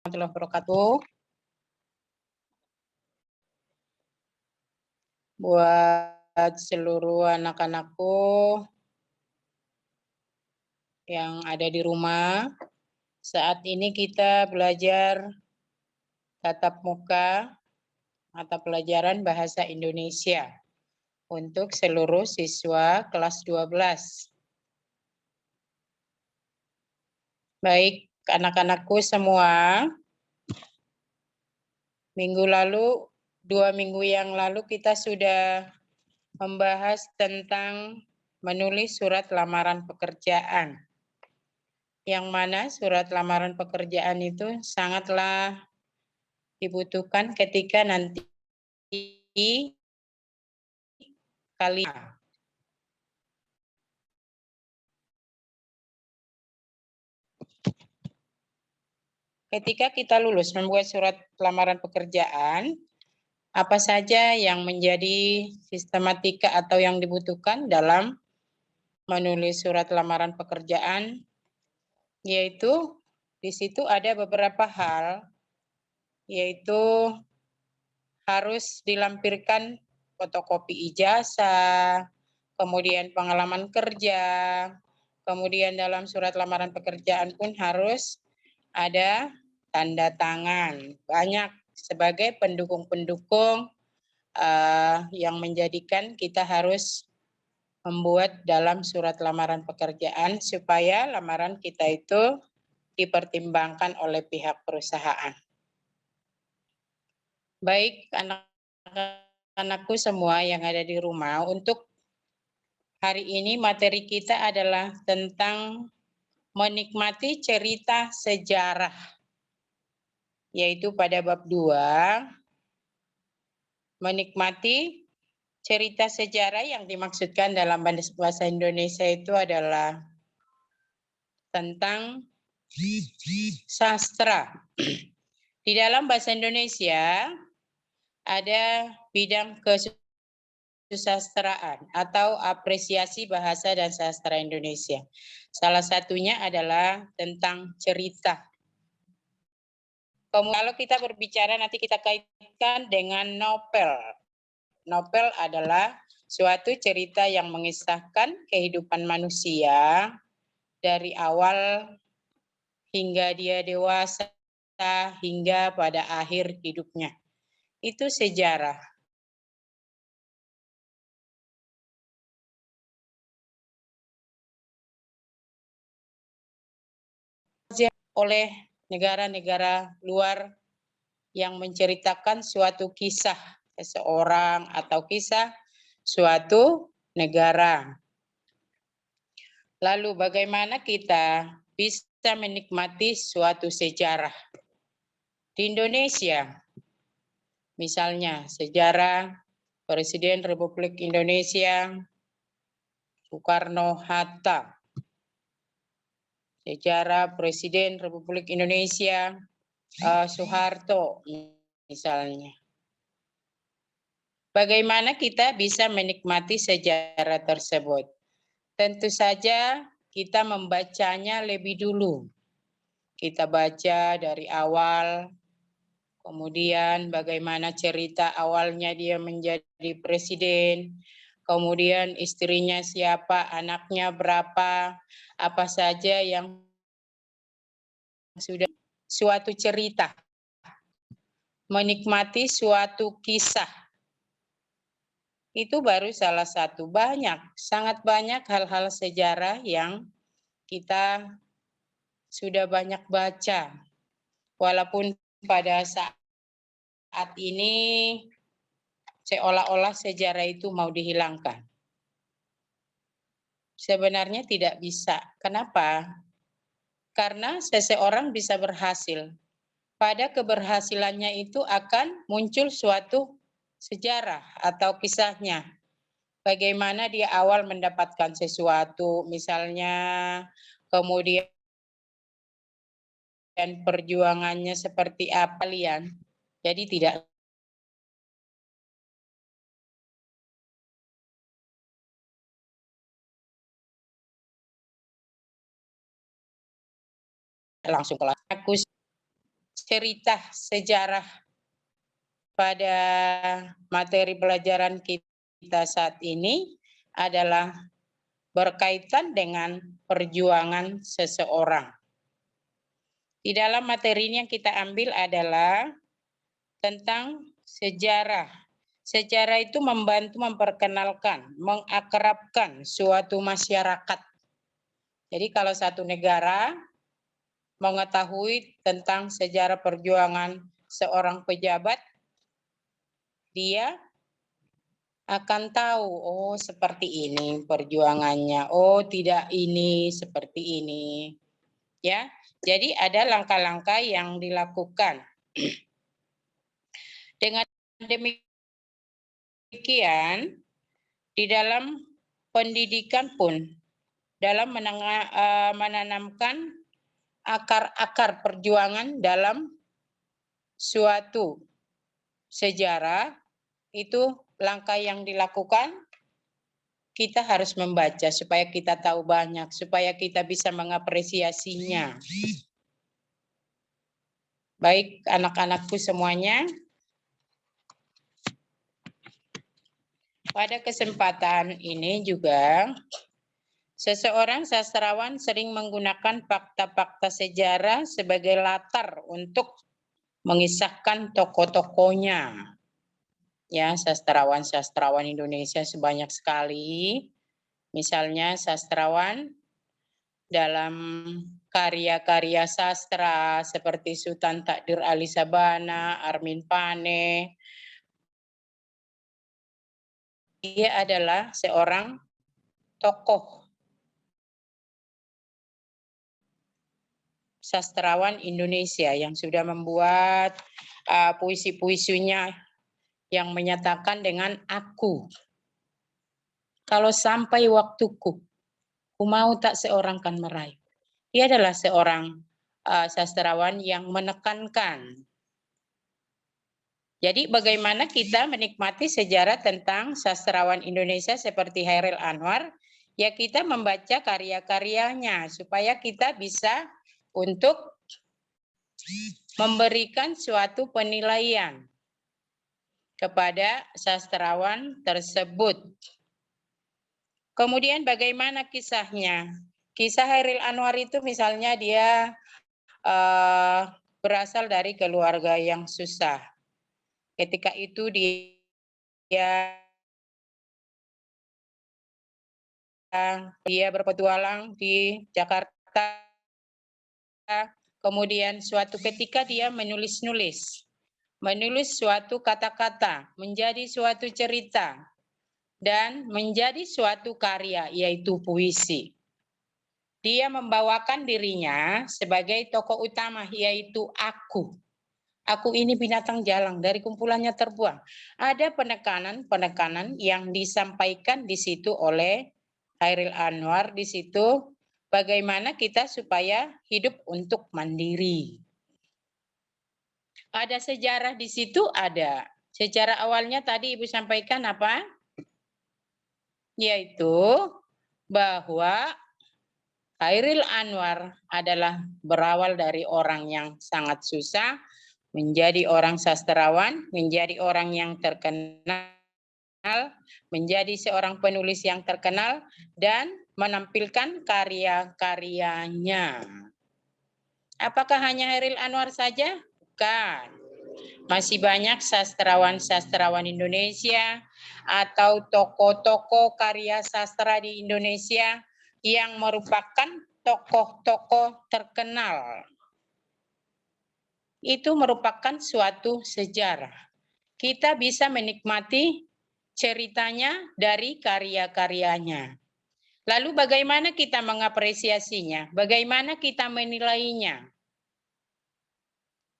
Warahmatullahi wabarakatuh. Buat seluruh anak-anakku yang ada di rumah, saat ini kita belajar tatap muka mata pelajaran Bahasa Indonesia untuk seluruh siswa kelas 12. Baik, anak-anakku semua, dua minggu yang lalu kita sudah membahas tentang menulis surat lamaran pekerjaan. Yang mana surat lamaran pekerjaan itu sangatlah dibutuhkan ketika nanti kalian ketika kita lulus membuat surat lamaran pekerjaan, apa saja yang menjadi sistematika atau yang dibutuhkan dalam menulis surat lamaran pekerjaan, yaitu di situ ada beberapa hal, yaitu harus dilampirkan fotokopi ijazah, kemudian pengalaman kerja, kemudian dalam surat lamaran pekerjaan pun harus ada tanda tangan. Banyak sebagai pendukung-pendukung yang menjadikan kita harus membuat dalam surat lamaran pekerjaan supaya lamaran kita itu dipertimbangkan oleh pihak perusahaan. Baik anak-anakku semua yang ada di rumah, untuk hari ini materi kita adalah tentang menikmati cerita sejarah, yaitu pada bab 2, menikmati cerita sejarah. Yang dimaksudkan dalam bahasa Indonesia itu adalah tentang sastra. Di dalam bahasa Indonesia ada bidang kesusastraan atau apresiasi bahasa dan sastra Indonesia. Salah satunya adalah tentang cerita. Kalau kita berbicara nanti kita kaitkan dengan novel. Novel adalah suatu cerita yang mengisahkan kehidupan manusia dari awal hingga dia dewasa hingga pada akhir hidupnya. Itu sejarah. Oleh negara-negara luar yang menceritakan suatu kisah seseorang atau kisah suatu negara. Lalu bagaimana kita bisa menikmati suatu sejarah? Di Indonesia, misalnya sejarah Presiden Republik Indonesia Soekarno-Hatta, sejarah Presiden Republik Indonesia Soeharto misalnya. Bagaimana kita bisa menikmati sejarah tersebut? Tentu saja kita membacanya lebih dulu. Kita baca dari awal, kemudian bagaimana cerita awalnya dia menjadi presiden, kemudian istrinya siapa, anaknya berapa, apa saja yang sudah suatu cerita. Menikmati suatu kisah. Itu baru salah satu, sangat banyak hal-hal sejarah yang kita sudah banyak baca. Walaupun pada saat ini seolah-olah sejarah itu mau dihilangkan. Sebenarnya tidak bisa. Kenapa? Karena seseorang bisa berhasil. Pada keberhasilannya itu akan muncul suatu sejarah atau kisahnya. Bagaimana dia awal mendapatkan sesuatu, misalnya, kemudian perjuangannya seperti apa kalian. Jadi tidak langsung kelas. Aku cerita sejarah pada materi pelajaran kita saat ini adalah berkaitan dengan perjuangan seseorang. Di dalam materi ini yang kita ambil adalah tentang sejarah. Sejarah itu membantu memperkenalkan, mengakrabkan suatu masyarakat. Jadi kalau satu negara mengetahui tentang sejarah perjuangan seorang pejabat, dia akan tahu, oh seperti ini perjuangannya, oh tidak ini seperti ini. Ya, jadi ada langkah-langkah yang dilakukan. Dengan demikian, di dalam pendidikan pun, dalam menanamkan akar-akar perjuangan dalam suatu sejarah, itu langkah yang dilakukan, kita harus membaca supaya kita tahu banyak, supaya kita bisa mengapresiasinya. Baik anak-anakku semuanya, pada kesempatan ini juga seseorang sastrawan sering menggunakan fakta-fakta sejarah sebagai latar untuk mengisahkan tokoh-tokohnya. Ya, sastrawan-sastrawan Indonesia sebanyak sekali. Misalnya sastrawan dalam karya-karya sastra seperti Sultan Takdir Ali Sabana, Armin Pane. Dia adalah seorang tokoh sastrawan Indonesia yang sudah membuat puisi-puisinya yang menyatakan dengan aku. Kalau sampai waktuku, ku mau tak seorang kan meraih. Dia adalah seorang sastrawan yang menekankan. Jadi bagaimana kita menikmati sejarah tentang sastrawan Indonesia seperti Chairil Anwar, ya kita membaca karya-karyanya supaya kita bisa untuk memberikan suatu penilaian kepada sastrawan tersebut. Kemudian bagaimana kisahnya? Kisah Chairil Anwar itu misalnya dia berasal dari keluarga yang susah. Ketika itu dia berpetualang di Jakarta. Kemudian suatu ketika dia menulis suatu kata-kata menjadi suatu cerita dan menjadi suatu karya, yaitu puisi. Dia membawakan dirinya sebagai tokoh utama, yaitu aku. Aku ini binatang jalang, dari kumpulannya terbuang. Ada penekanan-penekanan yang disampaikan di situ oleh Chairil Anwar di situ, bagaimana kita supaya hidup untuk mandiri. Ada sejarah di situ, ada. Sejarah awalnya tadi Ibu sampaikan apa? Yaitu bahwa Chairil Anwar adalah berawal dari orang yang sangat susah, menjadi orang sastrawan, menjadi orang yang terkenal, menjadi seorang penulis yang terkenal, dan menampilkan karya-karyanya. Apakah hanya Chairil Anwar saja? Bukan. Masih banyak sastrawan-sastrawan Indonesia atau tokoh-tokoh karya sastra di Indonesia yang merupakan tokoh-tokoh terkenal. Itu merupakan suatu sejarah. Kita bisa menikmati ceritanya dari karya-karyanya. Lalu bagaimana kita mengapresiasinya? Bagaimana kita menilainya?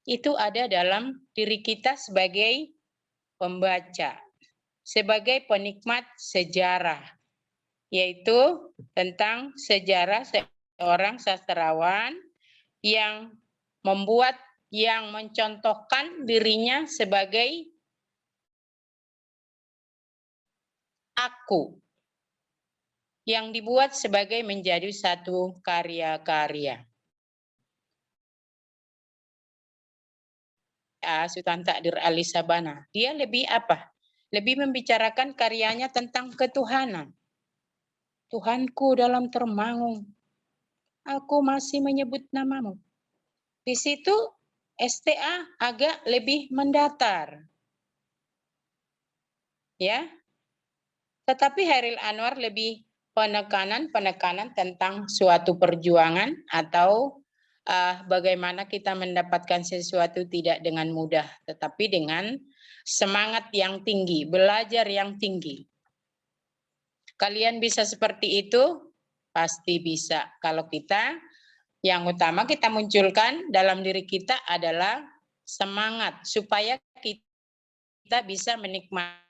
Itu ada dalam diri kita sebagai pembaca, sebagai penikmat sejarah, yaitu tentang sejarah seorang sastrawan yang membuat, yang mencontohkan dirinya sebagai aku, yang dibuat sebagai menjadi satu karya-karya. Sultan Takdir Ali Sabana, dia lebih apa? Lebih membicarakan karyanya tentang ketuhanan. Tuhanku dalam termangu, aku masih menyebut namamu. Di situ STA agak lebih mendatar. Ya. Tetapi Chairil Anwar lebih penekanan tentang suatu perjuangan atau bagaimana kita mendapatkan sesuatu tidak dengan mudah, tetapi dengan semangat yang tinggi, belajar yang tinggi. Kalian bisa seperti itu? Pasti bisa. Kalau kita, yang utama kita munculkan dalam diri kita adalah semangat, supaya kita bisa menikmati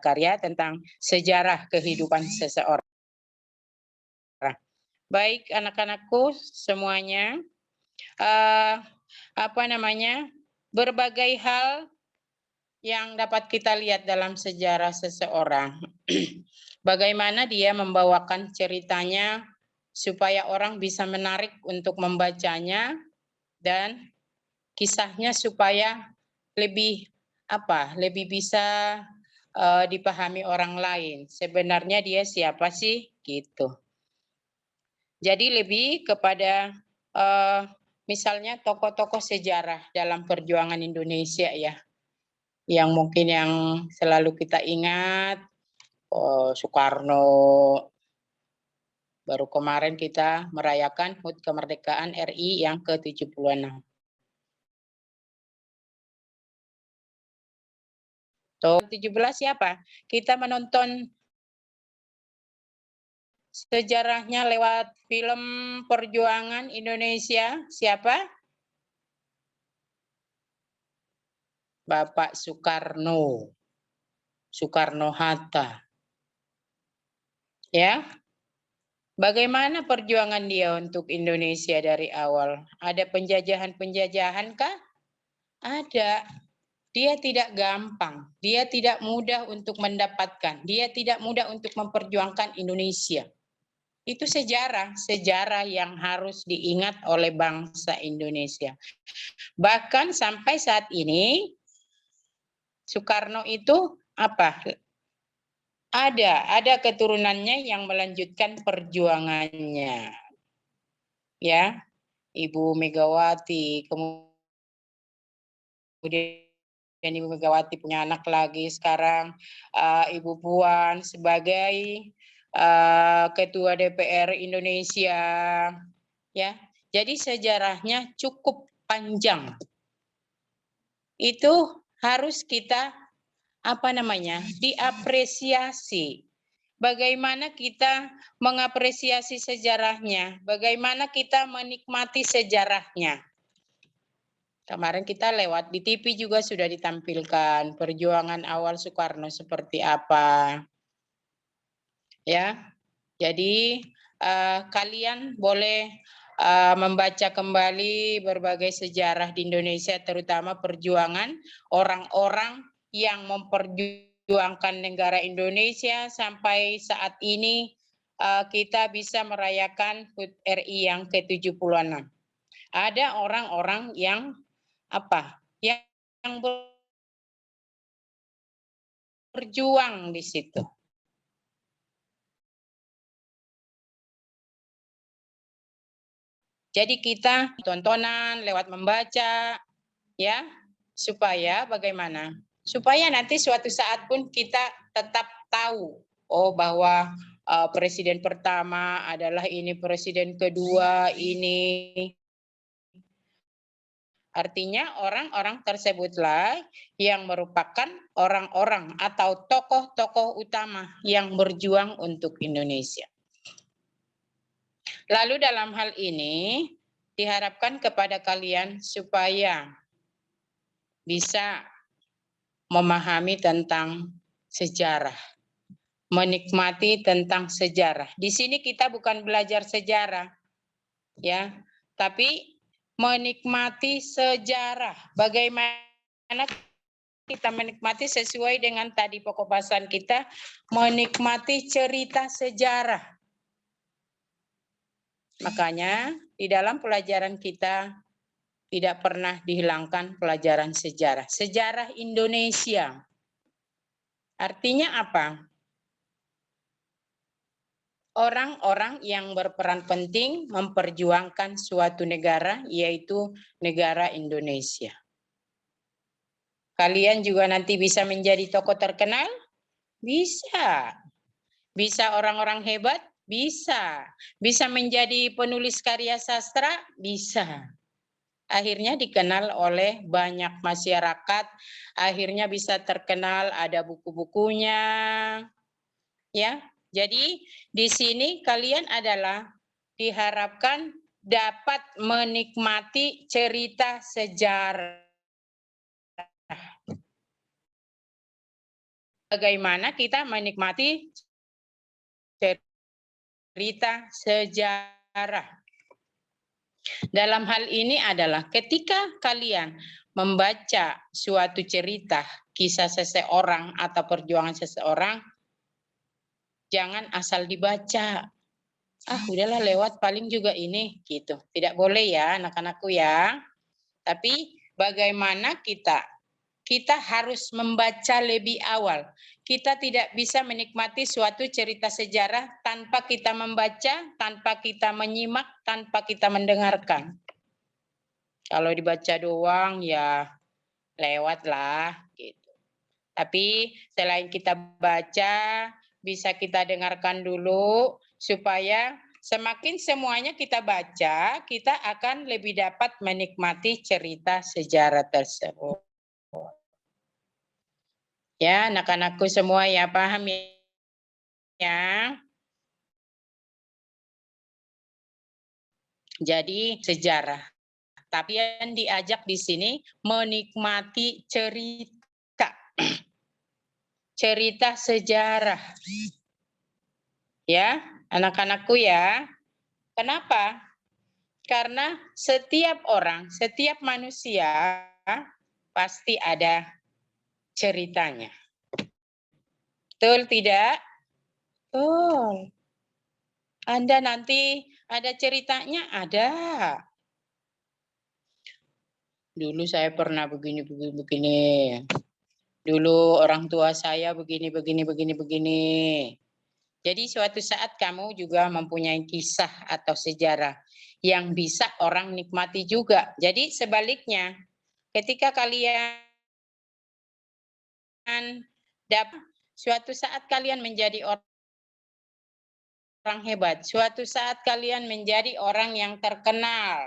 karya tentang sejarah kehidupan seseorang. Baik anak-anakku semuanya, berbagai hal yang dapat kita lihat dalam sejarah seseorang. Bagaimana dia membawakan ceritanya supaya orang bisa menarik untuk membacanya dan kisahnya supaya lebih bisa dipahami orang lain. Sebenarnya dia siapa sih gitu. Jadi lebih kepada misalnya tokoh-tokoh sejarah dalam perjuangan Indonesia ya. Yang mungkin yang selalu kita ingat, Soekarno. Baru kemarin kita merayakan HUT kemerdekaan RI yang ke-76. 17 siapa? Kita menonton sejarahnya lewat film perjuangan Indonesia. Siapa? Bapak Soekarno. Soekarno-Hatta. Ya. Bagaimana perjuangan dia untuk Indonesia dari awal? Ada penjajahan-penjajahan kah? Ada. Dia tidak gampang, dia tidak mudah untuk mendapatkan, dia tidak mudah untuk memperjuangkan Indonesia. Itu sejarah yang harus diingat oleh bangsa Indonesia. Bahkan sampai saat ini, Soekarno itu ada keturunannya yang melanjutkan perjuangannya. Ya, Ibu Megawati, kemudian Ibu Megawati punya anak lagi sekarang, Ibu Puan sebagai Ketua DPR Indonesia, ya. Jadi sejarahnya cukup panjang. Itu harus kita diapresiasi. Bagaimana kita mengapresiasi sejarahnya, bagaimana kita menikmati sejarahnya. Kemarin kita lewat di TV juga sudah ditampilkan perjuangan awal Soekarno seperti apa. Ya. Jadi kalian boleh membaca kembali berbagai sejarah di Indonesia, terutama perjuangan orang-orang yang memperjuangkan negara Indonesia sampai saat ini kita bisa merayakan HUT RI yang ke-76. Ada orang-orang yang berjuang di situ. Jadi kita tontonan lewat membaca ya, supaya bagaimana? Supaya nanti suatu saat pun kita tetap tahu bahwa presiden pertama adalah ini, presiden kedua ini. Artinya orang-orang tersebutlah yang merupakan orang-orang atau tokoh-tokoh utama yang berjuang untuk Indonesia. Lalu dalam hal ini diharapkan kepada kalian supaya bisa memahami tentang sejarah, menikmati tentang sejarah. Di sini kita bukan belajar sejarah, ya, tapi menikmati sejarah. Bagaimana kita menikmati sesuai dengan tadi pokok bahasan kita, menikmati cerita sejarah. Makanya di dalam pelajaran kita tidak pernah dihilangkan pelajaran sejarah. Sejarah Indonesia. Artinya apa? Orang-orang yang berperan penting memperjuangkan suatu negara, yaitu negara Indonesia. Kalian juga nanti bisa menjadi tokoh terkenal? Bisa. Bisa orang-orang hebat? Bisa. Bisa menjadi penulis karya sastra? Bisa. Akhirnya dikenal oleh banyak masyarakat, akhirnya bisa terkenal, ada buku-bukunya. Ya. Jadi di sini kalian adalah diharapkan dapat menikmati cerita sejarah. Bagaimana kita menikmati cerita sejarah? Dalam hal ini adalah ketika kalian membaca suatu cerita, kisah seseorang atau perjuangan seseorang, jangan asal dibaca. Udahlah lewat paling juga ini gitu. Tidak boleh ya anak-anakku ya. Tapi bagaimana kita harus membaca lebih awal. Kita tidak bisa menikmati suatu cerita sejarah tanpa kita membaca, tanpa kita menyimak, tanpa kita mendengarkan. Kalau dibaca doang ya lewatlah gitu. Tapi selain kita baca, bisa kita dengarkan dulu supaya semakin semuanya kita baca, kita akan lebih dapat menikmati cerita sejarah tersebut. Ya, anak-anakku semua ya paham ya. Jadi sejarah. Tapi yang diajak di sini menikmati cerita. Cerita sejarah. Ya, anak-anakku ya. Kenapa? Karena setiap orang, setiap manusia pasti ada ceritanya. Betul tidak? Betul. Anda nanti ada ceritanya? Ada. Dulu saya pernah begini. Dulu orang tua saya begini. Jadi suatu saat kamu juga mempunyai kisah atau sejarah yang bisa orang nikmati juga. Jadi sebaliknya, ketika kalian dapat suatu saat kalian menjadi orang hebat, suatu saat kalian menjadi orang yang terkenal.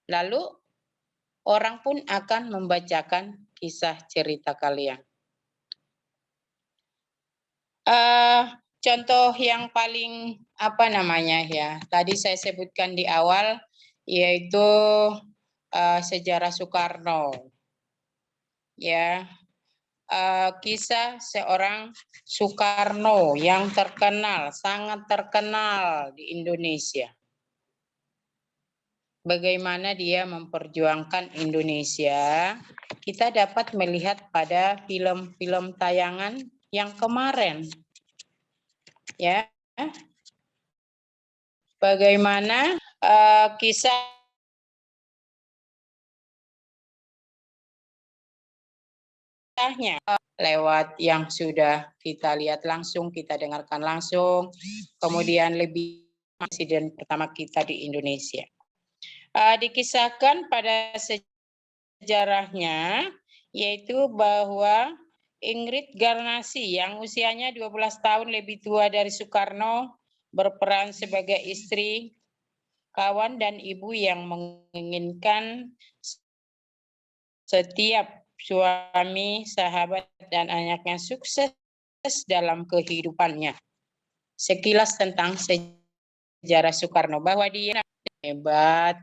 Lalu orang pun akan membacakan kisah cerita kalian. Contoh yang paling tadi saya sebutkan di awal, yaitu sejarah Soekarno. Ya, kisah seorang Soekarno yang terkenal, sangat terkenal di Indonesia. Bagaimana dia memperjuangkan Indonesia, kita dapat melihat pada film-film tayangan yang kemarin. Ya, bagaimana kisahnya lewat yang sudah kita lihat langsung, kita dengarkan langsung, kemudian lebih presiden pertama kita di Indonesia. Dikisahkan pada sejarahnya, yaitu bahwa Ingrid Garnasi yang usianya 12 tahun lebih tua dari Soekarno berperan sebagai istri, kawan dan ibu yang menginginkan setiap suami, sahabat dan anaknya sukses dalam kehidupannya. Sekilas tentang sejarah Soekarno, bahwa dia hebat,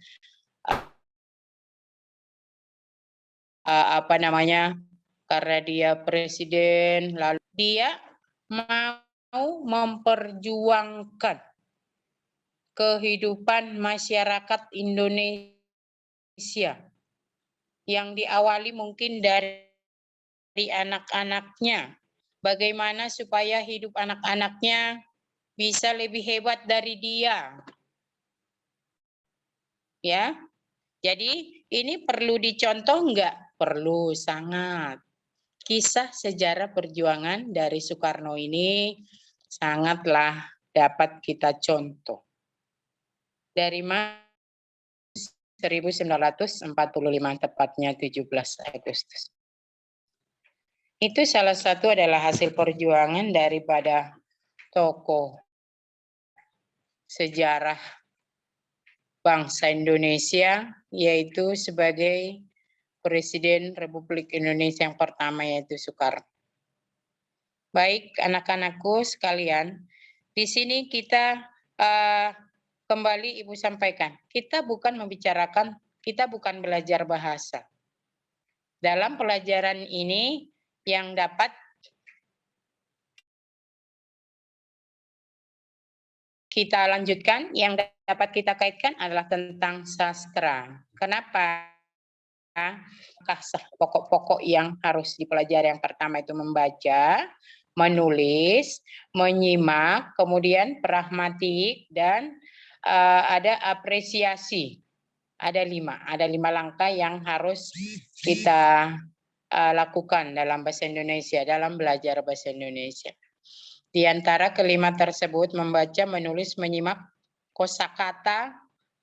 karena dia presiden, lalu dia mau memperjuangkan kehidupan masyarakat Indonesia yang diawali mungkin dari anak-anaknya. Bagaimana supaya hidup anak-anaknya bisa lebih hebat dari dia. Ya, jadi ini perlu dicontoh enggak? Perlu, sangat. Kisah sejarah perjuangan dari Soekarno ini sangatlah dapat kita contoh. Dari 1945 tepatnya 17 Agustus. Itu salah satu adalah hasil perjuangan daripada tokoh sejarah bangsa Indonesia, yaitu sebagai Presiden Republik Indonesia yang pertama, yaitu Soekarno. Baik, anak-anakku sekalian, di sini kita kembali Ibu sampaikan, kita bukan membicarakan, kita bukan belajar bahasa. Dalam pelajaran ini yang dapat kita lanjutkan, yang dapat kita kaitkan adalah tentang sastra. Kenapa? Pokok-pokok yang harus dipelajari yang pertama itu membaca, menulis, menyimak, kemudian pragmatik, dan ada apresiasi. Ada 5 langkah yang harus kita lakukan dalam bahasa Indonesia, dalam belajar bahasa Indonesia. Di antara kelima tersebut, membaca, menulis, menyimak, kosakata,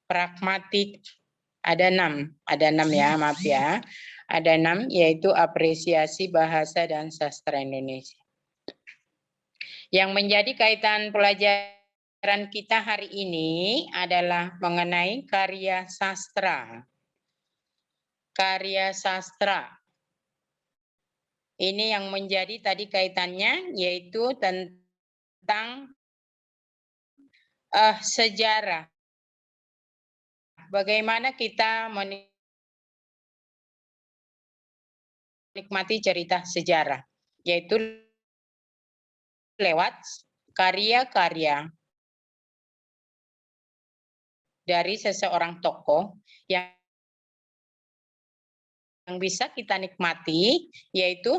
pragmatik, ada 6 ya, maaf ya. Ada 6, yaitu apresiasi bahasa dan sastra Indonesia. Yang menjadi kaitan pelajaran kita hari ini adalah mengenai karya sastra. Karya sastra. Ini yang menjadi tadi kaitannya, yaitu tentang sejarah. Bagaimana kita menikmati cerita sejarah, yaitu lewat karya-karya dari seseorang tokoh yang bisa kita nikmati, yaitu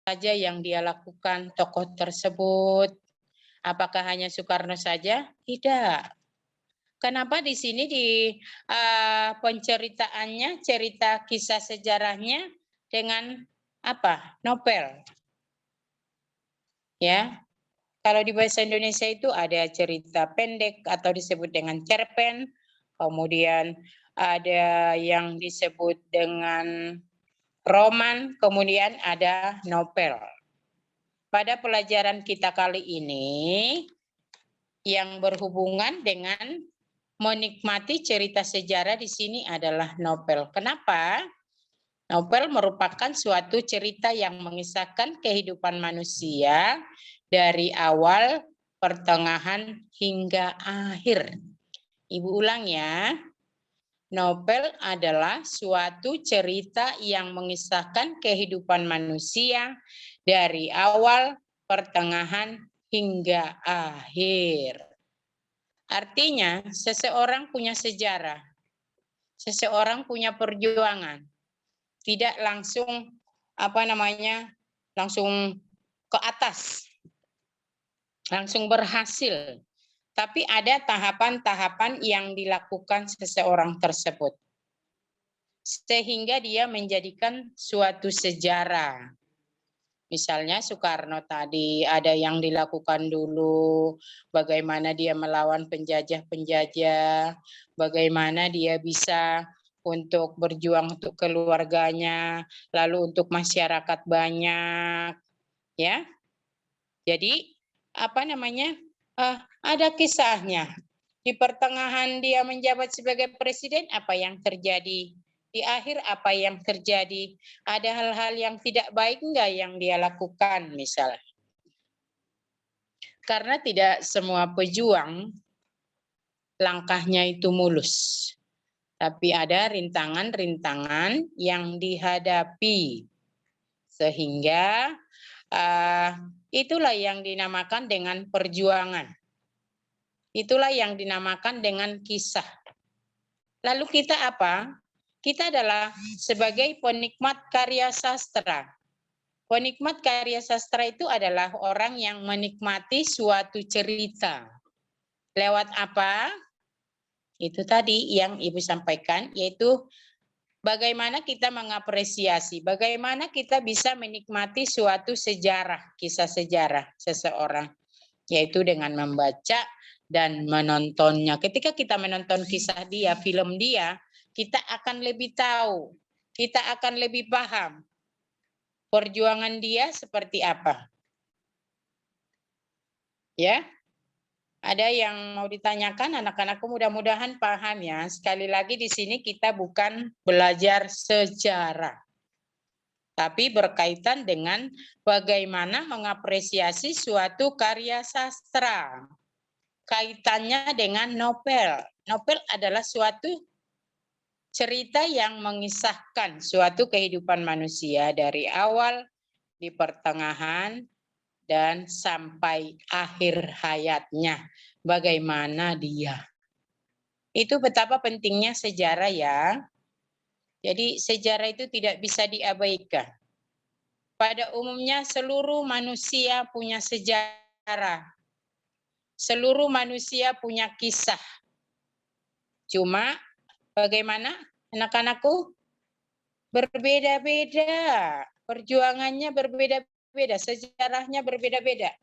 saja yang dia lakukan tokoh tersebut. Apakah hanya Soekarno saja? Tidak. Kenapa di sini di penceritaannya, cerita kisah sejarahnya dengan apa? Novel. Ya. Kalau di bahasa Indonesia itu ada cerita pendek atau disebut dengan cerpen, kemudian ada yang disebut dengan roman, kemudian ada novel. Pada pelajaran kita kali ini yang berhubungan dengan menikmati cerita sejarah di sini adalah novel. Kenapa? Novel merupakan suatu cerita yang mengisahkan kehidupan manusia dari awal, pertengahan, hingga akhir. Ibu ulang ya. Novel adalah suatu cerita yang mengisahkan kehidupan manusia dari awal, pertengahan, hingga akhir. Artinya, seseorang punya sejarah, seseorang punya perjuangan, tidak langsung langsung ke atas, langsung berhasil, tapi ada tahapan-tahapan yang dilakukan seseorang tersebut, sehingga dia menjadikan suatu sejarah. Misalnya Soekarno tadi ada yang dilakukan dulu, bagaimana dia melawan penjajah-penjajah, bagaimana dia bisa untuk berjuang untuk keluarganya, lalu untuk masyarakat banyak, ya. Jadi ada kisahnya. Di pertengahan dia menjabat sebagai presiden, apa yang terjadi? Di akhir apa yang terjadi? Ada hal-hal yang tidak baik enggak yang dia lakukan misalnya. Karena tidak semua pejuang langkahnya itu mulus. Tapi ada rintangan-rintangan yang dihadapi. Sehingga itulah yang dinamakan dengan perjuangan. Itulah yang dinamakan dengan kisah. Lalu kita apa? Kita adalah sebagai penikmat karya sastra. Penikmat karya sastra itu adalah orang yang menikmati suatu cerita. Lewat apa? Itu tadi yang Ibu sampaikan, yaitu bagaimana kita mengapresiasi, bagaimana kita bisa menikmati suatu sejarah, kisah sejarah seseorang, yaitu dengan membaca dan menontonnya. Ketika kita menonton kisah dia, film dia, kita akan lebih tahu, kita akan lebih paham perjuangan dia seperti apa. Ya, ada yang mau ditanyakan anak-anakku, mudah-mudahan paham ya. Sekali lagi di sini kita bukan belajar sejarah, tapi berkaitan dengan bagaimana mengapresiasi suatu karya sastra. Kaitannya dengan novel. Novel adalah suatu cerita yang mengisahkan suatu kehidupan manusia dari awal, di pertengahan, dan sampai akhir hayatnya. Bagaimana dia. Itu betapa pentingnya sejarah ya. Jadi sejarah itu tidak bisa diabaikan. Pada umumnya seluruh manusia punya sejarah. Seluruh manusia punya kisah. Cuma bagaimana anak-anakku? Berbeda-beda. Perjuangannya berbeda-beda. Sejarahnya berbeda-beda.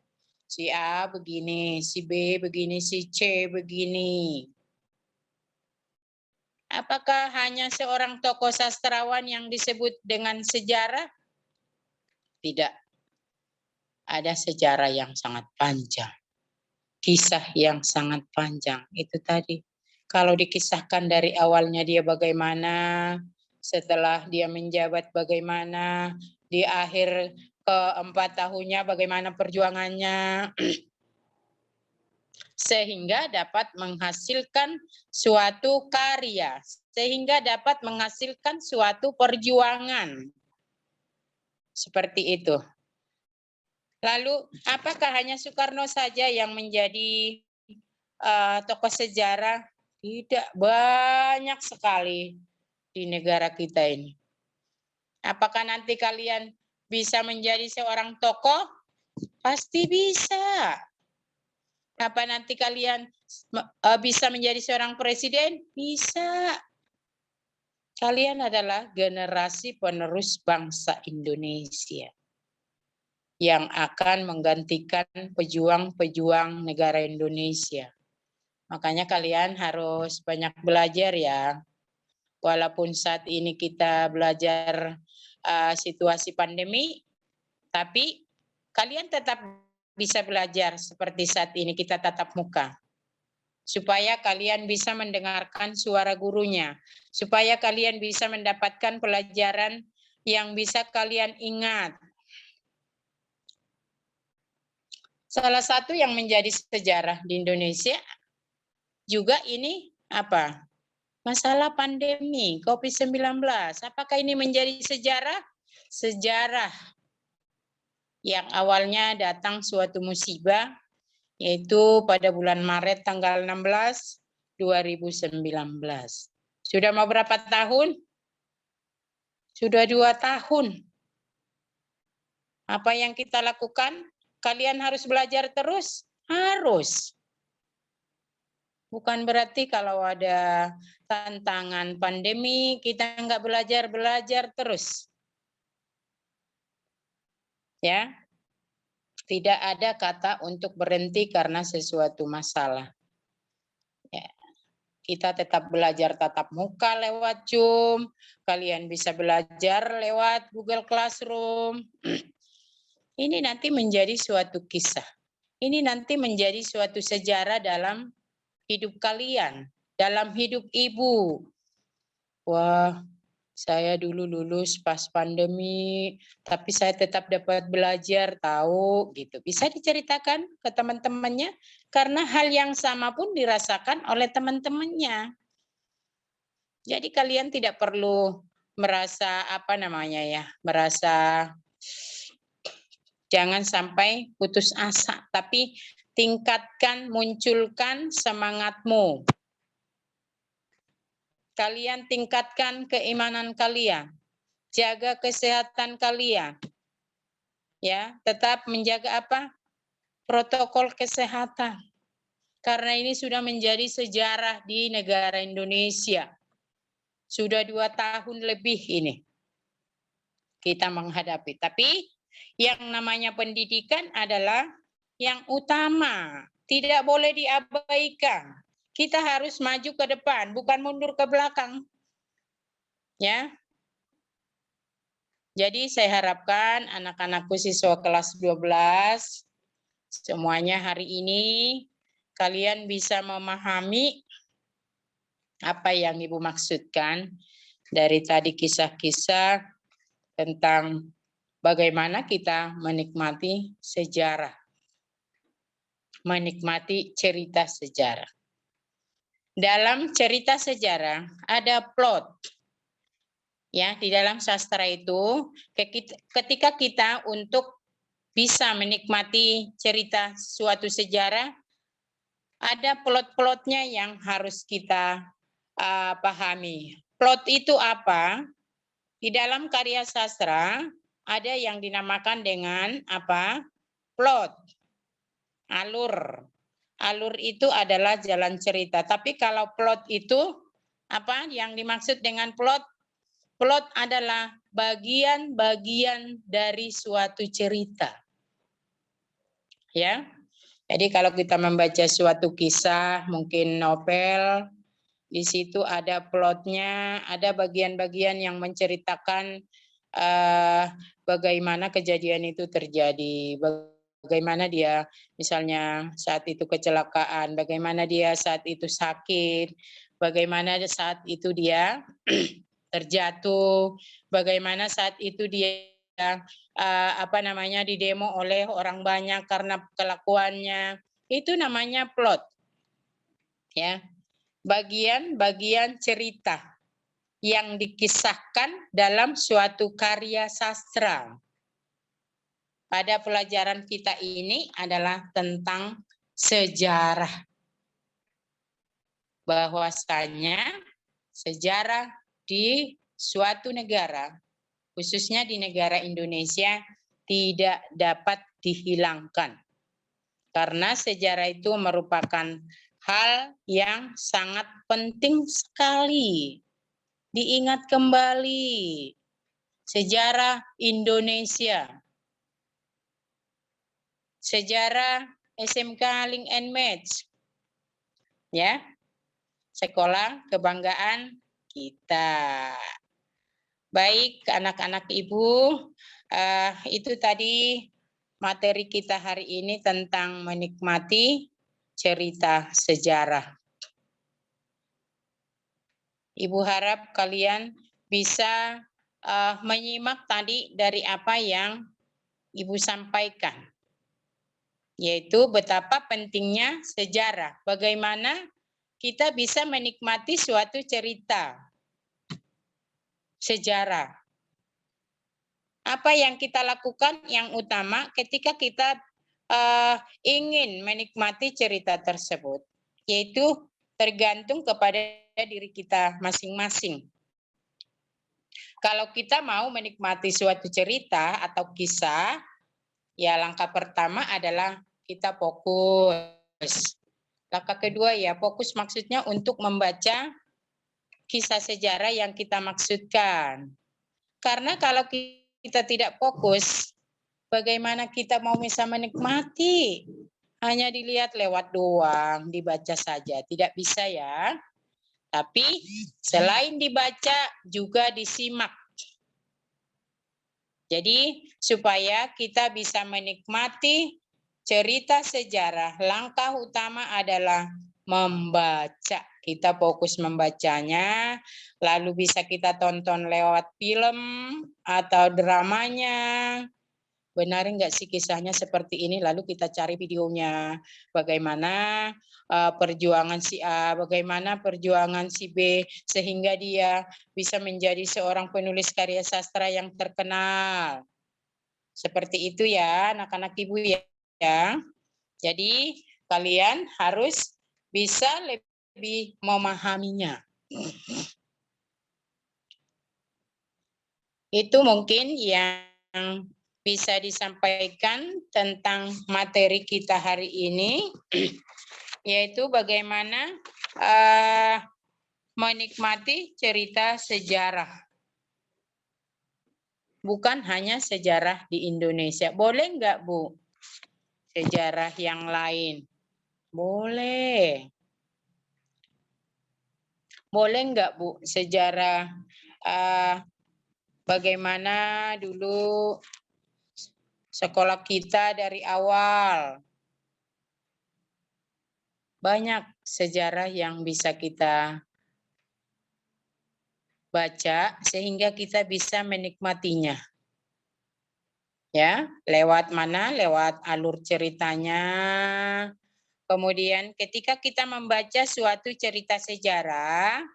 Si A begini, si B begini, si C begini. Apakah hanya seorang tokoh sastrawan yang disebut dengan sejarah? Tidak. Ada sejarah yang sangat panjang. Kisah yang sangat panjang. Itu tadi. Kalau dikisahkan dari awalnya dia bagaimana, setelah dia menjabat bagaimana, di akhir keempat tahunnya bagaimana perjuangannya, sehingga dapat menghasilkan suatu karya, sehingga dapat menghasilkan suatu perjuangan. Seperti itu. Lalu, apakah hanya Soekarno saja yang menjadi tokoh sejarah? Tidak, banyak sekali di negara kita ini. Apakah nanti kalian bisa menjadi seorang tokoh? Pasti bisa. Apa nanti kalian bisa menjadi seorang presiden? Bisa. Kalian adalah generasi penerus bangsa Indonesia yang akan menggantikan pejuang-pejuang negara Indonesia. Makanya kalian harus banyak belajar ya. Walaupun saat ini kita belajar situasi pandemi, tapi kalian tetap bisa belajar seperti saat ini kita tatap muka. Supaya kalian bisa mendengarkan suara gurunya. Supaya kalian bisa mendapatkan pelajaran yang bisa kalian ingat. Salah satu yang menjadi sejarah di Indonesia juga ini apa? Masalah pandemi COVID-19. Apakah ini menjadi sejarah? Sejarah yang awalnya datang suatu musibah, yaitu pada bulan Maret tanggal 16, 2019. Sudah mau berapa tahun? Sudah 2 tahun. Apa yang kita lakukan? Kalian harus belajar terus? Harus. Bukan berarti kalau ada tantangan pandemi, kita nggak belajar terus. Ya, tidak ada kata untuk berhenti karena sesuatu masalah. Ya, kita tetap belajar tatap muka lewat Zoom, kalian bisa belajar lewat Google Classroom. Ini nanti menjadi suatu kisah. Ini nanti menjadi suatu sejarah dalam hidup kalian, dalam hidup ibu. Wah, saya dulu lulus pas pandemi, tapi saya tetap dapat belajar, tahu gitu. Bisa diceritakan ke teman-temannya karena hal yang sama pun dirasakan oleh teman-temannya. Jadi kalian tidak perlu merasa merasa jangan sampai putus asa, tapi tingkatkan, munculkan semangatmu. Kalian tingkatkan keimanan kalian. Jaga kesehatan kalian. ya, tetap menjaga apa? Protokol kesehatan. Karena ini sudah menjadi sejarah di negara Indonesia. Sudah 2 tahun lebih ini kita menghadapi. Tapi yang namanya pendidikan adalah yang utama, tidak boleh diabaikan. Kita harus maju ke depan, bukan mundur ke belakang. Ya. Jadi saya harapkan anak-anakku siswa kelas 12 semuanya hari ini kalian bisa memahami apa yang Ibu maksudkan dari tadi kisah-kisah tentang bagaimana kita menikmati sejarah, menikmati cerita sejarah. Dalam cerita sejarah ada plot. Ya, di dalam sastra itu ketika kita untuk bisa menikmati cerita suatu sejarah, ada plot-plotnya yang harus kita pahami. Plot itu apa? Di dalam karya sastra ada yang dinamakan dengan apa? Plot. Alur. Alur itu adalah jalan cerita. Tapi kalau plot itu apa yang dimaksud dengan plot? Plot adalah bagian-bagian dari suatu cerita. Ya. Jadi kalau kita membaca suatu kisah, mungkin novel, di situ ada plotnya, ada bagian-bagian yang menceritakan bagaimana kejadian itu terjadi, bagaimana dia misalnya saat itu kecelakaan, bagaimana dia saat itu sakit, bagaimana saat itu dia terjatuh, bagaimana saat itu dia didemo oleh orang banyak karena kelakuannya. Itu namanya plot. Ya. Bagian-bagian cerita yang dikisahkan dalam suatu karya sastra. Pada pelajaran kita ini adalah tentang sejarah. Bahwasanya sejarah di suatu negara, khususnya di negara Indonesia, tidak dapat dihilangkan. Karena sejarah itu merupakan hal yang sangat penting sekali. Diingat kembali sejarah Indonesia. Sejarah SMK Link and Match. Ya. Sekolah kebanggaan kita. Baik anak-anak Ibu, itu tadi materi kita hari ini tentang menikmati cerita sejarah. Ibu harap kalian bisa menyimak tadi dari apa yang Ibu sampaikan. Yaitu betapa pentingnya sejarah. Bagaimana kita bisa menikmati suatu cerita sejarah. Apa yang kita lakukan yang utama ketika kita ingin menikmati cerita tersebut, yaitu tergantung kepada diri kita masing-masing. Kalau kita mau menikmati suatu cerita atau kisah, ya langkah pertama adalah kita fokus. Langkah kedua ya fokus maksudnya untuk membaca kisah sejarah yang kita maksudkan. Karena kalau kita tidak fokus, bagaimana kita mau bisa menikmati? Hanya dilihat lewat doang, dibaca saja. Tidak bisa ya. Tapi selain dibaca juga disimak. Jadi supaya kita bisa menikmati cerita sejarah, langkah utama adalah membaca. Kita fokus membacanya, lalu bisa kita tonton lewat film atau dramanya. Benar enggak sih kisahnya seperti ini? Lalu kita cari videonya. Bagaimana perjuangan si A, bagaimana perjuangan si B, sehingga dia bisa menjadi seorang penulis karya sastra yang terkenal. Seperti itu ya, anak-anak Ibu ya. Jadi kalian harus bisa lebih memahaminya. Itu mungkin yang bisa disampaikan tentang materi kita hari ini, yaitu bagaimana menikmati cerita sejarah. Bukan hanya sejarah di Indonesia. Boleh nggak, Bu? Sejarah yang lain? Boleh. Boleh nggak, Bu? Sejarah bagaimana dulu sekolah kita dari awal. Banyak sejarah yang bisa kita baca sehingga kita bisa menikmatinya. Ya, lewat mana? Lewat alur ceritanya. Kemudian ketika kita membaca suatu cerita sejarah,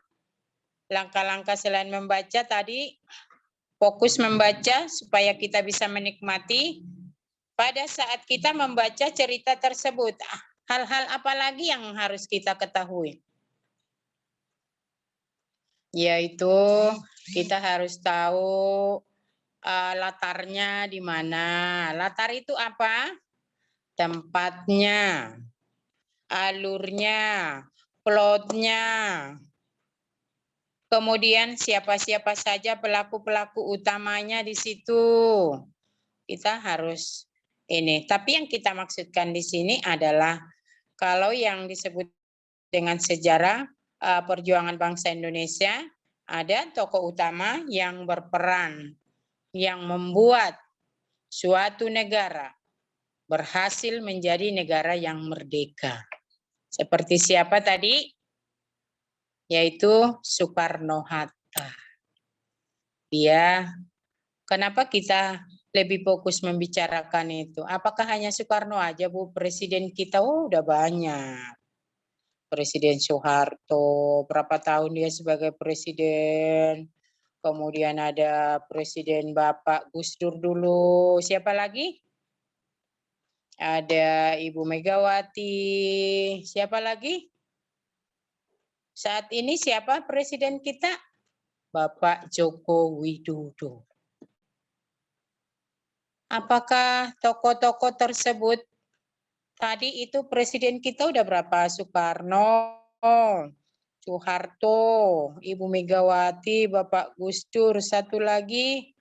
langkah-langkah selain membaca tadi, fokus membaca supaya kita bisa menikmati. Pada saat kita membaca cerita tersebut, hal-hal apa lagi yang harus kita ketahui? Yaitu kita harus tahu latarnya di mana. Latar itu apa? Tempatnya, alurnya, plotnya. Kemudian siapa-siapa saja pelaku-pelaku utamanya di situ. Kita harus ini. Tapi yang kita maksudkan di sini adalah kalau yang disebut dengan sejarah perjuangan bangsa Indonesia, ada tokoh utama yang berperan, yang membuat suatu negara berhasil menjadi negara yang merdeka. Seperti siapa tadi? Yaitu Soekarno-Hatta. Dia, kenapa kita lebih fokus membicarakan itu? Apakah hanya Soekarno aja, Bu? Presiden kita udah banyak. Presiden Soeharto, berapa tahun dia sebagai presiden. Kemudian ada Presiden Bapak Gus Dur dulu. Siapa lagi? Ada Ibu Megawati. Siapa lagi? Saat ini siapa presiden kita? Bapak Joko Widodo. Apakah tokoh-tokoh tersebut tadi itu presiden kita udah berapa? Soekarno, Soeharto, Ibu Megawati, Bapak Gus Dur, satu lagi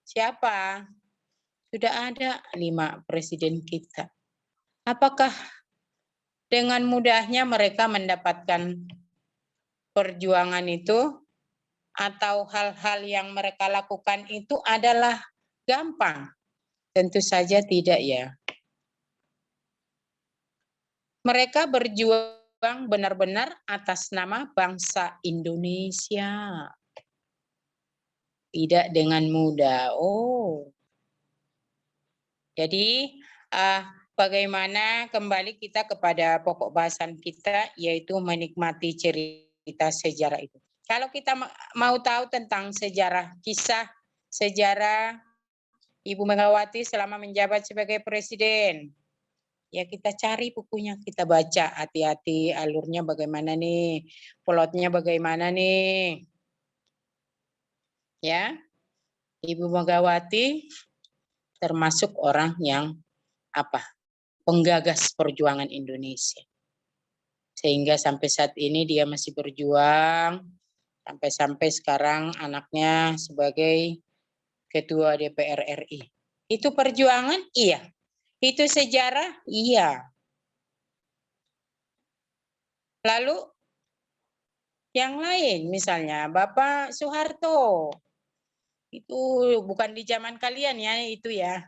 siapa? Sudah ada 5 presiden kita. Apakah dengan mudahnya mereka mendapatkan perjuangan itu atau hal-hal yang mereka lakukan itu adalah gampang? Tentu saja tidak ya. Mereka berjuang benar-benar atas nama bangsa Indonesia. Tidak dengan mudah. Oh. Jadi bagaimana kembali kita kepada pokok bahasan kita, yaitu menikmati cerita sejarah itu. Kalau kita mau tahu tentang sejarah, kisah sejarah Ibu Megawati selama menjabat sebagai presiden, ya kita cari bukunya, kita baca hati-hati alurnya bagaimana nih, plotnya bagaimana nih. Ya, Ibu Megawati termasuk orang yang penggagas perjuangan Indonesia. Sehingga sampai saat ini dia masih berjuang, sampai sekarang anaknya sebagai Ketua DPR RI. Itu perjuangan? Iya. Itu sejarah? Iya. Lalu yang lain misalnya Bapak Soeharto. Itu bukan di zaman kalian ya, itu ya.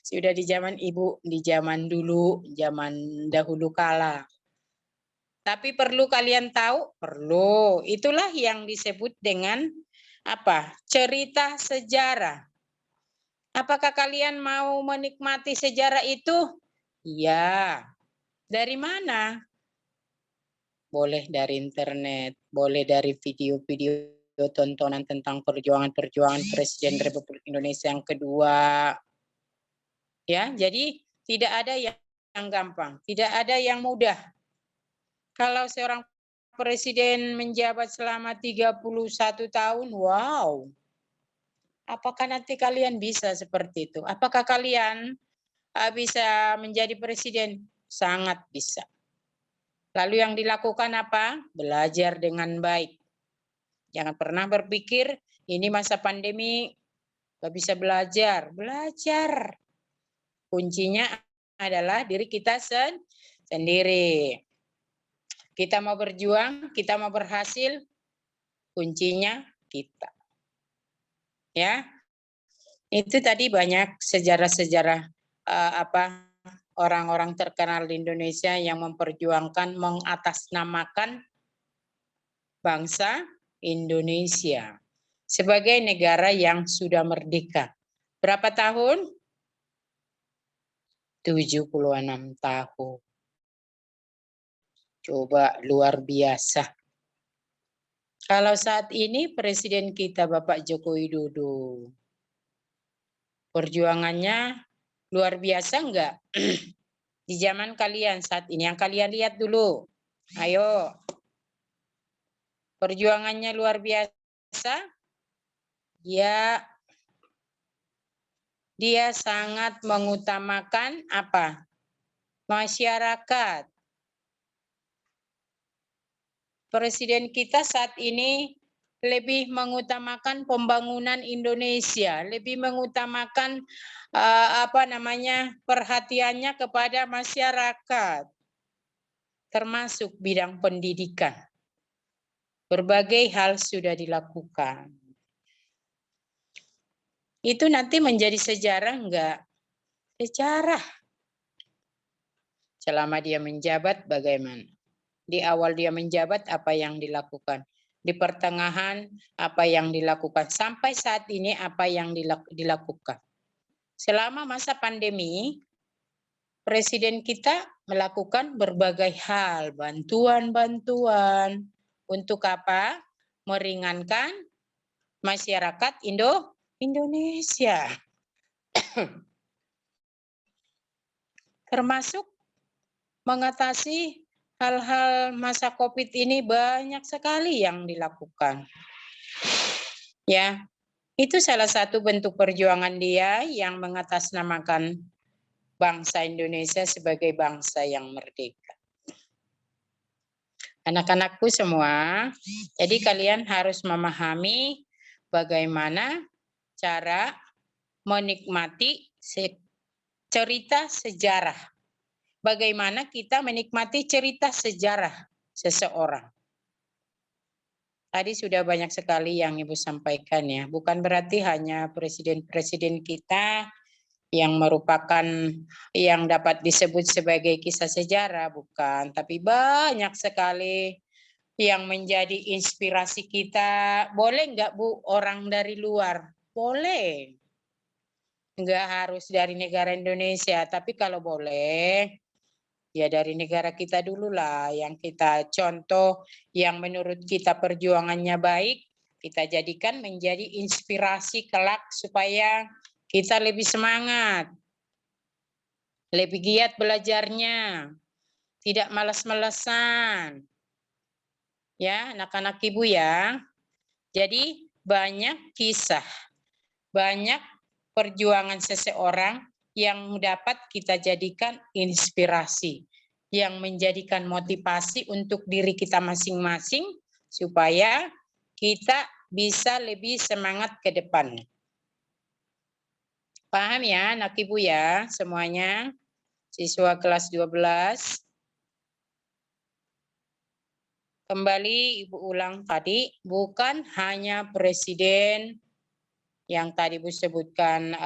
Sudah di zaman Ibu, di zaman dulu, zaman dahulu kala. Tapi perlu kalian tahu? Perlu. Itulah yang disebut dengan cerita sejarah. Apakah kalian mau menikmati sejarah itu? Iya. Dari mana? Boleh dari internet, boleh dari video-video tontonan tentang perjuangan-perjuangan Presiden Republik Indonesia yang kedua. Ya, jadi tidak ada yang gampang, tidak ada yang mudah. Kalau seorang presiden menjabat selama 31 tahun, wow. Apakah nanti kalian bisa seperti itu? Apakah kalian bisa menjadi presiden? Sangat bisa. Lalu yang dilakukan apa? Belajar dengan baik. Jangan pernah berpikir ini masa pandemi gak bisa belajar. Belajar. Kuncinya adalah diri kita sendiri. Kita mau berjuang, kita mau berhasil, kuncinya kita. Ya, itu tadi banyak sejarah-sejarah orang-orang terkenal di Indonesia yang memperjuangkan mengatasnamakan bangsa Indonesia sebagai negara yang sudah merdeka. Berapa tahun? 76 tahun. Coba luar biasa. Kalau saat ini presiden kita Bapak Joko Widodo, perjuangannya luar biasa enggak? Di zaman kalian saat ini, yang kalian lihat dulu. Ayo. Perjuangannya luar biasa. Dia sangat mengutamakan apa? Masyarakat. Presiden kita saat ini lebih mengutamakan pembangunan Indonesia, lebih mengutamakan perhatiannya kepada masyarakat, termasuk bidang pendidikan. Berbagai hal sudah dilakukan. Itu nanti menjadi sejarah enggak? Sejarah. Selama dia menjabat bagaimana? Di awal dia menjabat apa yang dilakukan? Di pertengahan apa yang dilakukan? Sampai saat ini apa yang dilakukan? Selama masa pandemi, Presiden kita melakukan berbagai hal, bantuan-bantuan. Untuk apa? Meringankan masyarakat Indonesia. Termasuk mengatasi hal-hal masa COVID ini banyak sekali yang dilakukan. Ya, itu salah satu bentuk perjuangan dia yang mengatasnamakan bangsa Indonesia sebagai bangsa yang merdeka. Anak-anakku semua, jadi kalian harus memahami bagaimana cara menikmati cerita sejarah. Bagaimana kita menikmati cerita sejarah seseorang. Tadi sudah banyak sekali yang Ibu sampaikan ya. Bukan berarti hanya presiden-presiden kita yang merupakan yang dapat disebut sebagai kisah sejarah, bukan. Tapi banyak sekali yang menjadi inspirasi kita. Boleh nggak Bu orang dari luar? Boleh. Nggak harus dari negara Indonesia, tapi kalau boleh ya dari negara kita dulu lah yang kita contoh, yang menurut kita perjuangannya baik, kita jadikan menjadi inspirasi kelak supaya kita lebih semangat, lebih giat belajarnya, tidak malas-malasan. Ya, anak-anak Ibu ya. Jadi banyak kisah, banyak perjuangan seseorang yang dapat kita jadikan inspirasi, yang menjadikan motivasi untuk diri kita masing-masing supaya kita bisa lebih semangat ke depan. Paham ya anak Ibu ya semuanya? Siswa kelas 12. Kembali Ibu ulang tadi, bukan hanya presiden yang tadi Ibu sebutkan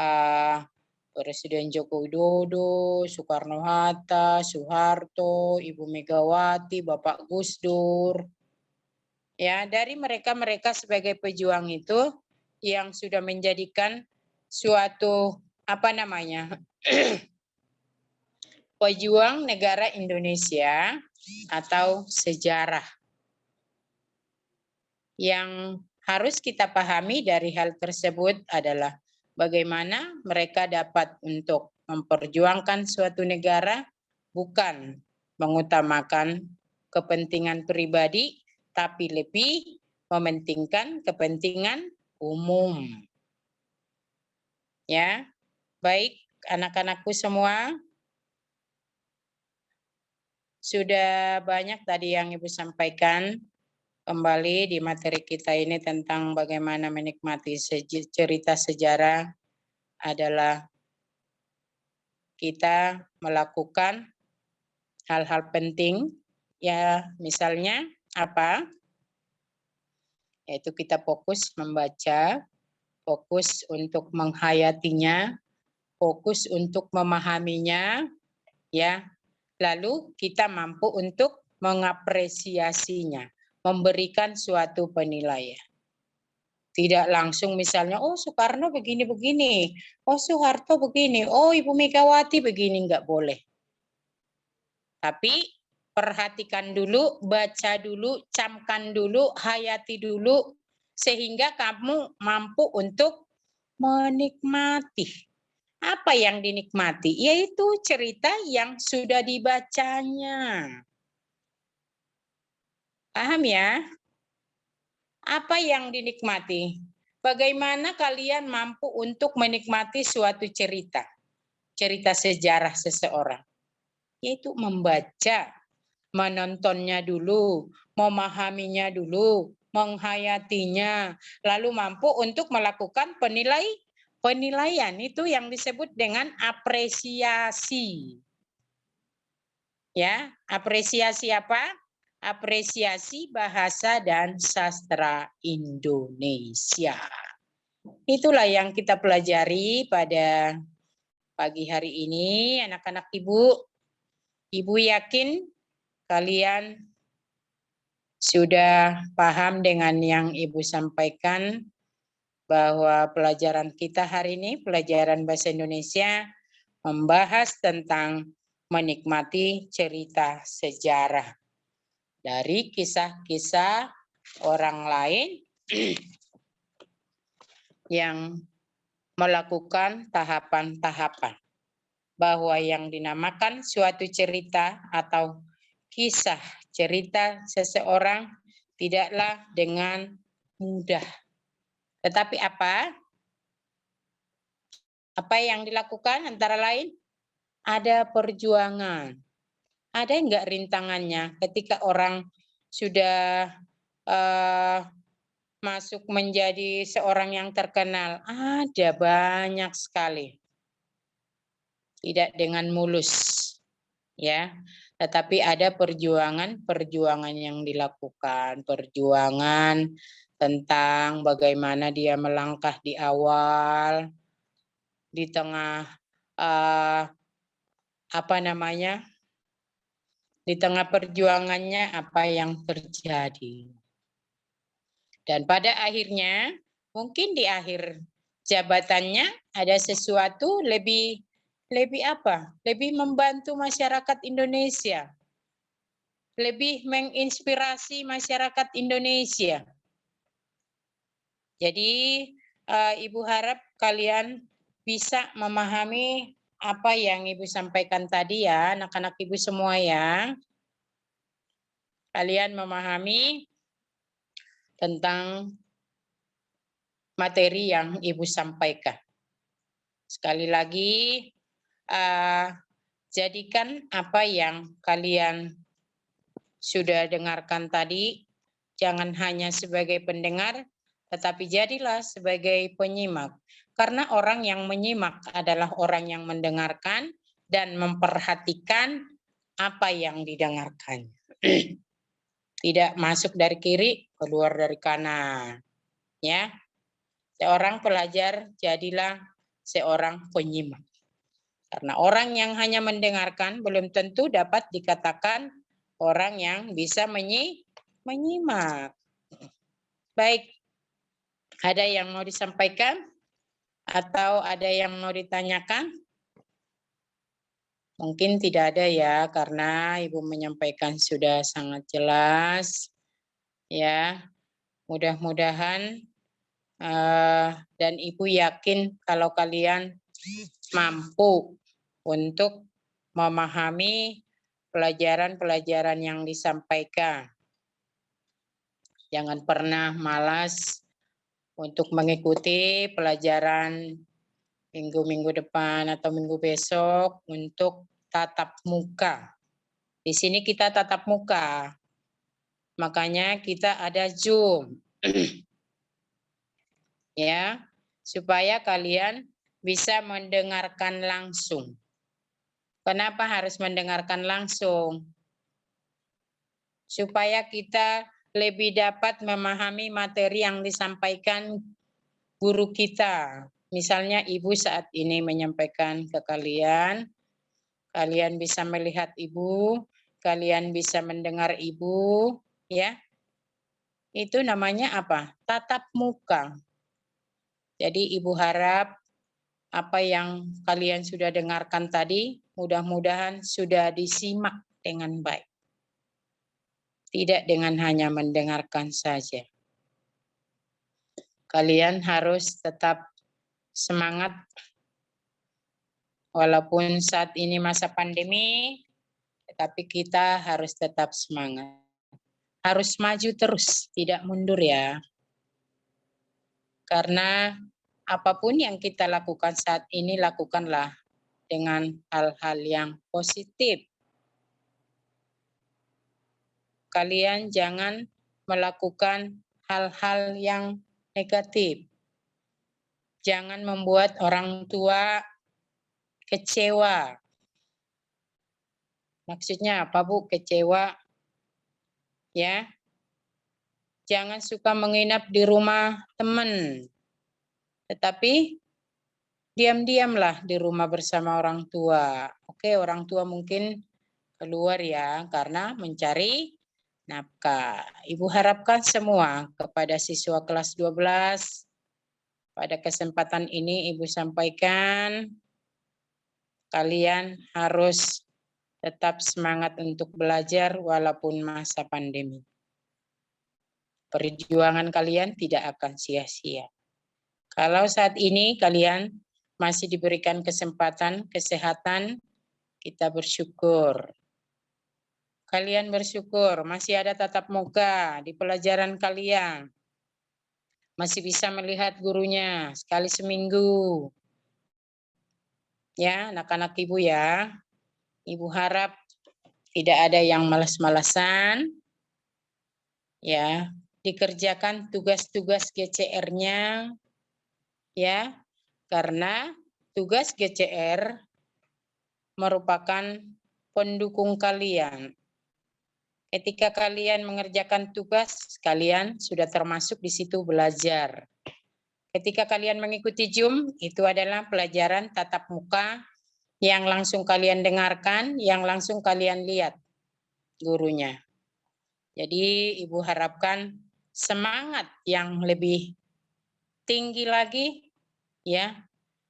Presiden Joko Widodo, Soekarno-Hatta, Soeharto, Ibu Megawati, Bapak Gus Dur. Ya, dari mereka-mereka sebagai pejuang itu yang sudah menjadikan suatu pejuang negara Indonesia atau sejarah. Yang harus kita pahami dari hal tersebut adalah bagaimana mereka dapat untuk memperjuangkan suatu negara bukan mengutamakan kepentingan pribadi, tapi lebih mementingkan kepentingan umum. Ya, baik anak-anakku semua. Sudah banyak tadi yang Ibu sampaikan kembali di materi kita ini tentang bagaimana menikmati cerita sejarah adalah kita melakukan hal-hal penting, ya misalnya apa? Yaitu kita fokus membaca, fokus untuk menghayatinya, fokus untuk memahaminya, ya. Lalu kita mampu untuk mengapresiasinya, memberikan suatu penilaian. Tidak langsung misalnya, oh Soekarno begini-begini, oh Soeharto begini, oh Ibu Megawati begini, enggak boleh. Tapi perhatikan dulu, baca dulu, camkan dulu, hayati dulu, sehingga kamu mampu untuk menikmati. Apa yang dinikmati? Yaitu cerita yang sudah dibacanya. Paham ya? Apa yang dinikmati? Bagaimana kalian mampu untuk menikmati suatu cerita? Cerita sejarah seseorang. Yaitu membaca, menontonnya dulu, memahaminya dulu, menghayatinya, lalu mampu untuk melakukan penilaian. Itu yang disebut dengan apresiasi. Ya, apresiasi apa? Apresiasi bahasa dan sastra Indonesia. Itulah yang kita pelajari pada pagi hari ini, anak-anak Ibu. Ibu yakin kalian sudah paham dengan yang Ibu sampaikan bahwa pelajaran kita hari ini, pelajaran bahasa Indonesia, membahas tentang menikmati cerita sejarah dari kisah-kisah orang lain yang melakukan tahapan-tahapan. Bahwa yang dinamakan suatu cerita atau kisah cerita seseorang tidaklah dengan mudah. Tetapi apa? Apa yang dilakukan antara lain? Ada perjuangan. Ada enggak rintangannya ketika orang sudah masuk menjadi seorang yang terkenal? Ada banyak sekali. Tidak dengan mulus, ya. Tetapi ada perjuangan yang dilakukan, perjuangan tentang bagaimana dia melangkah di awal, di tengah di tengah perjuangannya apa yang terjadi. Dan pada akhirnya, mungkin di akhir jabatannya ada sesuatu lebih apa? Lebih membantu masyarakat Indonesia. Lebih menginspirasi masyarakat Indonesia. Jadi Ibu harap kalian bisa memahami apa yang Ibu sampaikan tadi ya, anak-anak Ibu semua ya. Kalian memahami tentang materi yang Ibu sampaikan. Sekali lagi, jadikan apa yang kalian sudah dengarkan tadi, jangan hanya sebagai pendengar, tetapi jadilah sebagai penyimak. Karena orang yang menyimak adalah orang yang mendengarkan dan memperhatikan apa yang didengarkan. Tidak masuk dari kiri, keluar dari kanan. Ya. Seorang pelajar jadilah seorang penyimak. Karena orang yang hanya mendengarkan belum tentu dapat dikatakan orang yang bisa menyimak. Baik, ada yang mau disampaikan atau ada yang mau ditanyakan? Mungkin tidak ada ya, karena Ibu menyampaikan sudah sangat jelas. Ya, mudah-mudahan dan Ibu yakin kalau kalian mampu untuk memahami pelajaran-pelajaran yang disampaikan. Jangan pernah malas untuk mengikuti pelajaran minggu depan atau minggu besok untuk tatap muka. Di sini kita tatap muka, makanya kita ada Zoom. Ya, supaya kalian bisa mendengarkan langsung. Kenapa harus mendengarkan langsung? Supaya kita lebih dapat memahami materi yang disampaikan guru kita. Misalnya Ibu saat ini menyampaikan ke kalian, kalian bisa melihat Ibu, kalian bisa mendengar Ibu, ya. Itu namanya apa? Tatap muka. Jadi Ibu harap apa yang kalian sudah dengarkan tadi, mudah-mudahan sudah disimak dengan baik. Tidak dengan hanya mendengarkan saja. Kalian harus tetap semangat walaupun saat ini masa pandemi, tetapi kita harus tetap semangat. Harus maju terus, tidak mundur ya. Karena apapun yang kita lakukan saat ini, lakukanlah dengan hal-hal yang positif. Kalian jangan melakukan hal-hal yang negatif. Jangan membuat orang tua kecewa. Maksudnya apa, Bu? Kecewa. Ya. Jangan suka menginap di rumah teman. Tetapi diam-diamlah di rumah bersama orang tua. Oke, orang tua mungkin keluar ya karena mencari nafkah. Ibu harapkan semua kepada siswa kelas 12 pada kesempatan ini Ibu sampaikan kalian harus tetap semangat untuk belajar walaupun masa pandemi. Perjuangan kalian tidak akan sia-sia. Kalau saat ini kalian masih diberikan kesempatan, kesehatan, kita bersyukur. Kalian bersyukur masih ada tatap muka di pelajaran kalian. Masih bisa melihat gurunya sekali seminggu. Ya, anak-anak Ibu ya. Ibu harap tidak ada yang malas-malasan. Ya, dikerjakan tugas-tugas GCR-nya ya. Karena tugas GCR merupakan pendukung kalian. Ketika kalian mengerjakan tugas, kalian sudah termasuk di situ belajar. Ketika kalian mengikuti Zoom, itu adalah pelajaran tatap muka yang langsung kalian dengarkan, yang langsung kalian lihat gurunya. Jadi Ibu harapkan semangat yang lebih tinggi lagi, ya,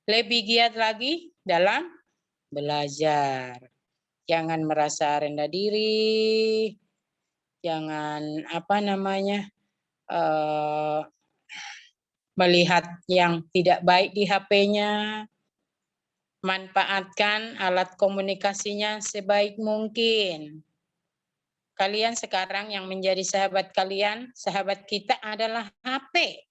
lebih giat lagi dalam belajar. Jangan merasa rendah diri, jangan melihat yang tidak baik di HP-nya. Manfaatkan alat komunikasinya sebaik mungkin. Kalian sekarang yang menjadi sahabat kalian, sahabat kita adalah HP.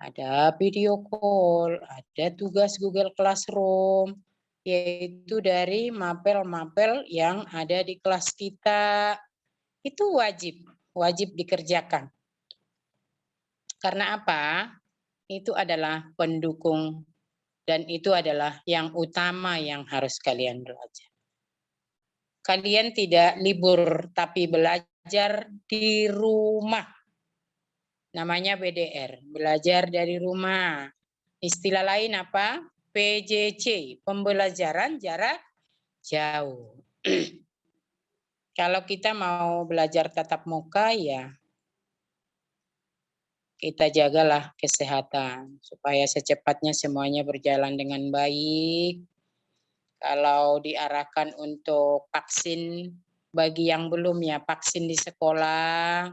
Ada video call, ada tugas Google Classroom, yaitu dari mapel-mapel yang ada di kelas kita. Itu wajib dikerjakan. Karena apa? Itu adalah pendukung dan itu adalah yang utama yang harus kalian belajar. Kalian tidak libur tapi belajar di rumah. Namanya BDR, belajar dari rumah. Istilah lain apa? PJJ, pembelajaran jarak jauh. Kalau kita mau belajar tatap muka ya kita jagalah kesehatan supaya secepatnya semuanya berjalan dengan baik. Kalau diarahkan untuk vaksin bagi yang belum ya vaksin di sekolah,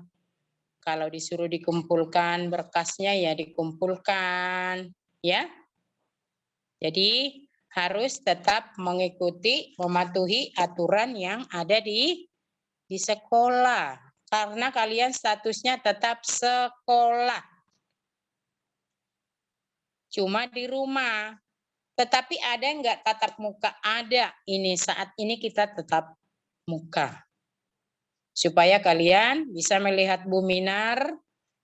kalau disuruh dikumpulkan berkasnya ya dikumpulkan ya. Jadi harus tetap mengikuti, mematuhi aturan yang ada di sekolah karena kalian statusnya tetap sekolah. cuma di rumah. Tetapi ada nggak tatap muka? Ada. Ini saat ini kita tetap muka. Supaya kalian bisa melihat Bu Minar,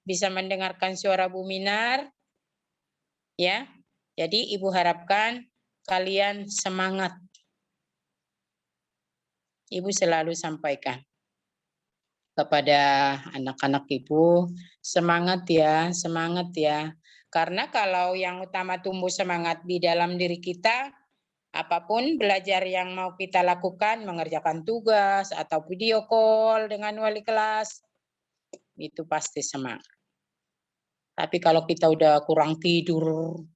bisa mendengarkan suara Bu Minar. Ya. Jadi Ibu harapkan kalian semangat. Ibu selalu sampaikan kepada anak-anak Ibu, semangat ya, semangat ya. Karena kalau yang utama tumbuh semangat di dalam diri kita, apapun belajar yang mau kita lakukan, mengerjakan tugas atau video call dengan wali kelas, itu pasti semangat. Tapi kalau kita udah kurang tidur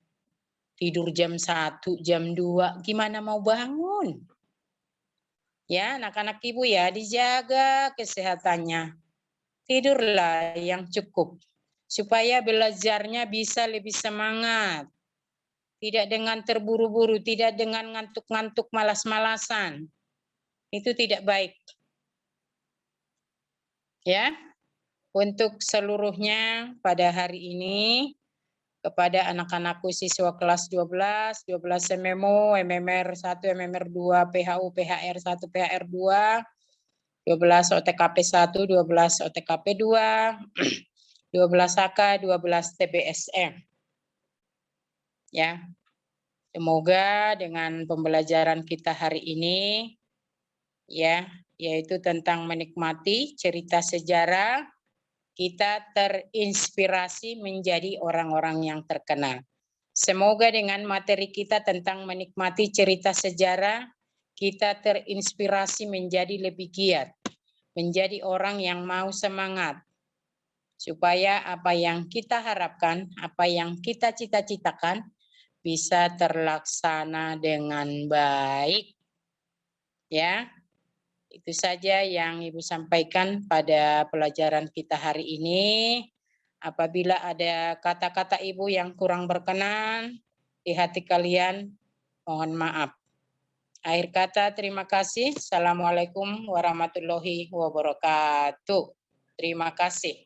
jam 1, jam 2, gimana mau bangun? Ya, anak-anak Ibu ya, dijaga kesehatannya. Tidurlah yang cukup. Supaya belajarnya bisa lebih semangat. Tidak dengan terburu-buru, tidak dengan ngantuk-ngantuk malas-malasan. Itu tidak baik. Ya, untuk seluruhnya pada hari ini, kepada anak-anakku siswa kelas 12 MMO, MMR 1, MMR 2, PHU, PHR 1, PHR 2, 12 OTKP 1, 12 OTKP 2, 12 AK, 12 TBSM. Ya. Semoga dengan pembelajaran kita hari ini ya, yaitu tentang menikmati cerita sejarah, kita terinspirasi menjadi orang-orang yang terkenal. Semoga dengan materi kita tentang menikmati cerita sejarah, kita terinspirasi menjadi lebih giat, menjadi orang yang mau semangat, supaya apa yang kita harapkan, apa yang kita cita-citakan, bisa terlaksana dengan baik. Ya, itu saja yang Ibu sampaikan pada pelajaran kita hari ini. Apabila ada kata-kata Ibu yang kurang berkenan di hati kalian, mohon maaf. Akhir kata, terima kasih. Assalamualaikum warahmatullahi wabarakatuh. Terima kasih.